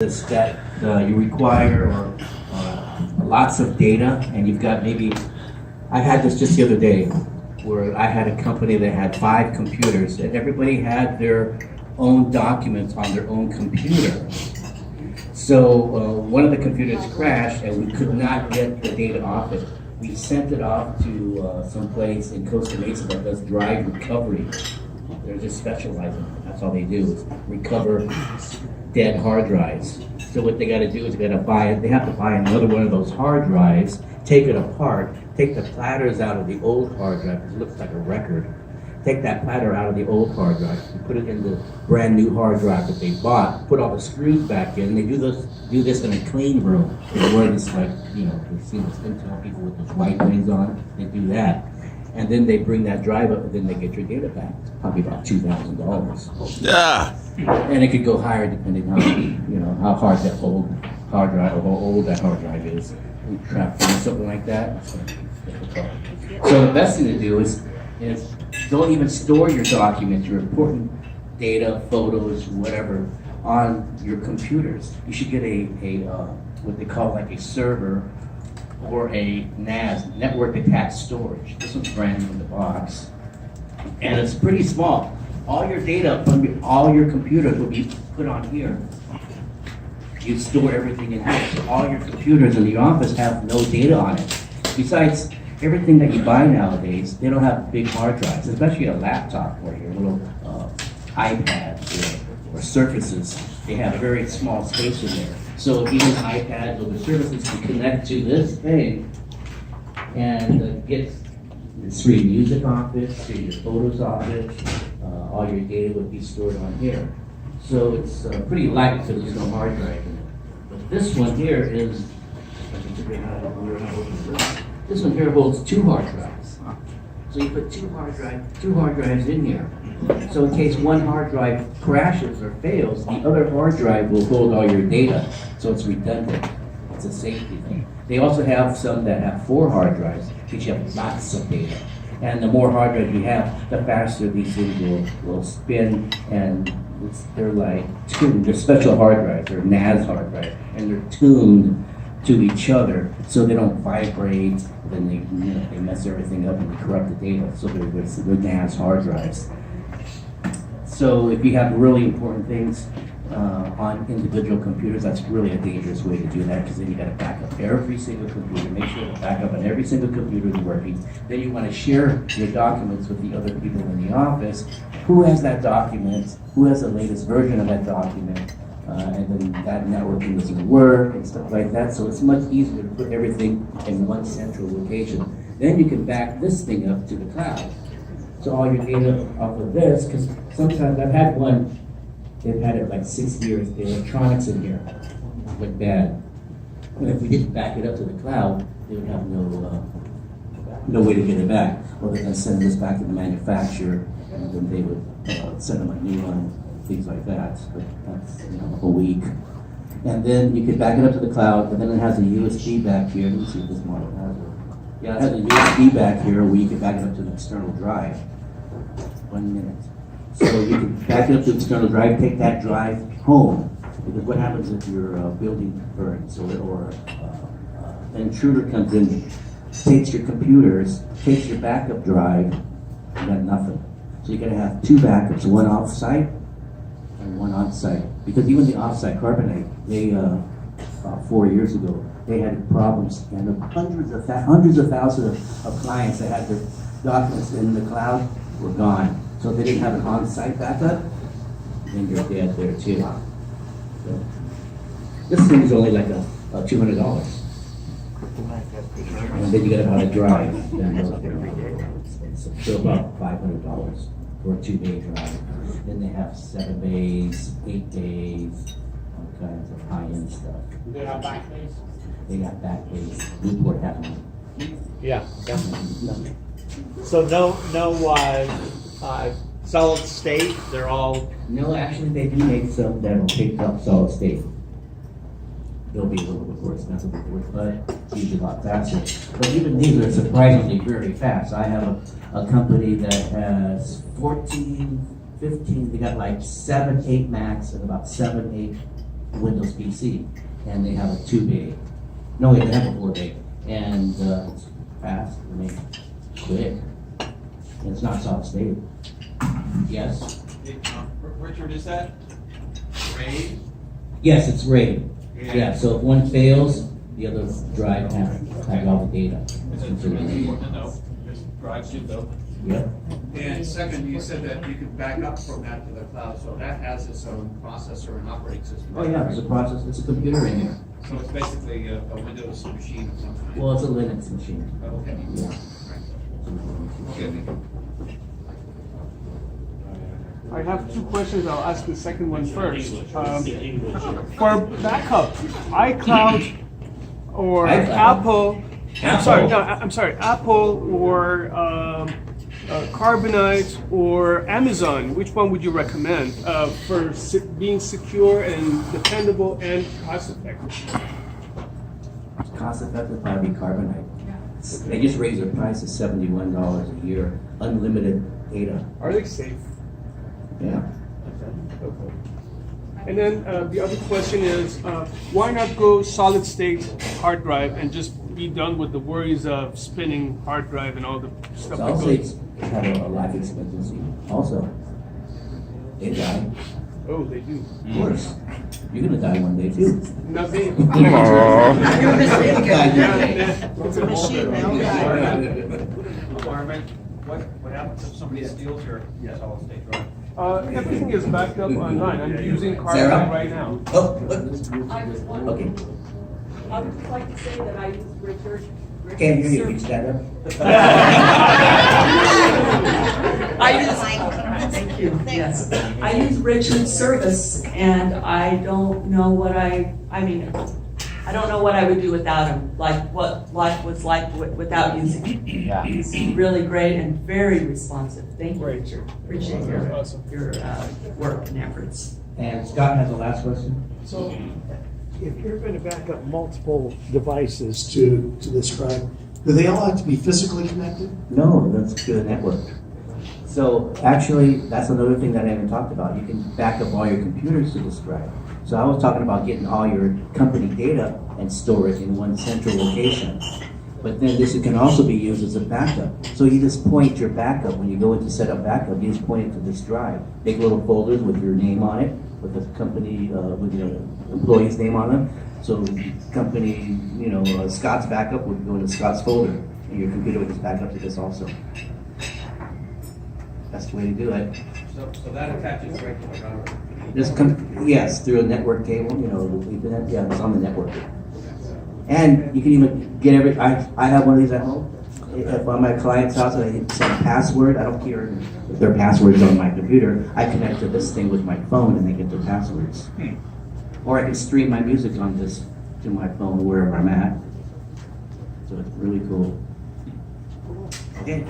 Is that you require lots of data, and you've got maybe, I had this just the other day, where I had a company that had 5 computers, and everybody had their own documents on their own computer. So one of the computers crashed, and we could not get the data off it. We sent it off to some place in Costa Mesa that does drive recovery. They're just specializing. That's all they do is recover dead hard drives. So what they got to do is they have to buy another one of those hard drives, take it apart, take the platters out of the old hard drive, because it looks like a record. Take that platter out of the old hard drive and put it in the brand new hard drive that they bought, put all the screws back in. They do this in a clean room. Where it's like, you see those Intel people with those white things on, they do that. And then they bring that drive up, and then they get your data back. It's probably about $2,000. Yeah. And it could go higher depending on how hard that old hard drive or how old that hard drive is. We trap something like that. So the best thing to do is don't even store your documents, your important data, photos, whatever, on your computers. You should get a what they call like a server or a NAS, network attached storage. This one's brand new in the box, and it's pretty small. All your data from all your computers will be put on here. You store everything in here. So all your computers in the office have no data on it. Besides, everything that you buy nowadays, they don't have big hard drives, especially a laptop or your little iPads or Surfaces. They have a very small space in there. So even iPads or the Surfaces can connect to this thing and get free music off it, free your photos off it. All your data would be stored on here. So it's pretty light because there's no hard drive in it. But this one here is, this one here holds 2 hard drives. So you put two hard drives in here. So in case one hard drive crashes or fails, the other hard drive will hold all your data. So it's redundant. It's a safety thing. They also have some that have 4 hard drives, which have lots of data. And the more hard drives you have, the faster these things will spin, and they're like tuned. They're special hard drives, they're NAS hard drives, and they're tuned to each other so they don't vibrate. Then they mess everything up and they corrupt the data. So they're NAS hard drives. So if you have really important things on individual computers, that's really a dangerous way to do that, because then you got to back up every single computer, make sure the backup on every single computer is working. Then you want to share your documents with the other people in the office. Who has that document? Who has the latest version of that document? And then that networking doesn't work and stuff like that. So it's much easier to put everything in one central location. Then you can back this thing up to the cloud. So all your data off of this, because sometimes I've had one. They've had it like 6 years. The electronics in here went bad. And if we didn't back it up to the cloud, they would have no way to get it back. Or they can send this back to the manufacturer, and then they would send them a new one, things like that. But that's a week. And then you could back it up to the cloud, and then it has a USB back here. Let me see if this model has it. Yeah, it has a USB back here where you can back it up to an external drive. 1 minute. So you can back it up to the external drive, take that drive home. Because what happens if your building burns or an intruder comes in, takes your computers, takes your backup drive, you got nothing. So you're going to have 2 backups, one off-site and one on-site. Because even the off-site carbonate, they, 4 years ago, they had problems, and hundreds of thousands of clients that had their documents in the cloud were gone. So if they didn't have an on-site backup, then you're dead there too. So this thing is only like $200. And then you got about a drive. So about $500 for a 2-day drive. Then they have 7 days, 8 days, all kinds of high-end stuff. They have back days? They got back days. Newport has one. Yeah. So no solid state, they're all... No, actually they do make some that will take up solid state. They'll be a little bit more expensive, but usually a lot faster. But even these are surprisingly very fast. I have a company that has 14, 15, they got like 7, 8 Macs and about 7, 8 Windows PC, and they have a 2 bay. No, wait, they have a 4 bay, and it's fast, I mean, quick, and it's not solid state. Yes? Richard, is that RAID? Yes, it's RAID. Yeah, so if one fails, the other drive has all the data. Is it important to know? This drives you though. Yep. And second, you said that you could back up from that to the cloud, so that has its own processor and operating system. Oh yeah, there's a process, there's a computer in here. So it's basically a Windows machine of some kind. Well, it's a Linux machine. Okay. Yeah. Okay. I have two questions. I'll ask the second one first. For backup, iCloud or iCloud. Apple. Apple. I'm sorry. Apple or Carbonite or Amazon. Which one would you recommend for being secure and dependable and cost effective? Cost effective, probably Carbonite. They just raised their price to $71 a year, unlimited data. Are they safe? Yeah. Okay. And then the other question is, why not go solid state hard drive and just be done with the worries of spinning hard drive and all the stuff that Solid goes? states have a life expectancy also. They die, Oh, they do. of course. You're gonna die one day too. Nothing. It's a machine, they'll die. Marvin, what happens if somebody steals your solid state drive? Everything is backed up online. I'm using Sarah? Carbonite right now. Oh, I just want, okay. I would just like to say that I use Richard. Can't hear you, can you stand up? I use, thank you, yes. I use Richard's service and I don't know what I don't know what I would do without him, like what life was like without using him. Yeah. He's really great and very responsive. Thank you, Great. Richard. Appreciate your Awesome. work and efforts. And Scott has the last question. So if you're going to back up multiple devices to this drive, do they all have to be physically connected? No, that's to the network. So actually, that's another thing that I haven't talked about. You can back up all your computers to this drive. So I was talking about getting all your company data and store it in one central location. But then this can also be used as a backup. So you just point your backup, when you go in to set up backup, you just point it to this drive. Make little folders with your name on it, with the company, with your employee's name on them. So the company, Scott's backup would go into Scott's folder, and your computer would just back up to this also. That's the way to do it. So that attaches right to the router. Yes, through a network cable, the Ethernet, yeah, it's on the network. And you can even get I have one of these at home. If I'm at a client's house and I hit some password, I don't care if their password's on my computer, I connect to this thing with my phone and they get their passwords. Or I can stream my music on this to my phone wherever I'm at. So it's really cool. Okay.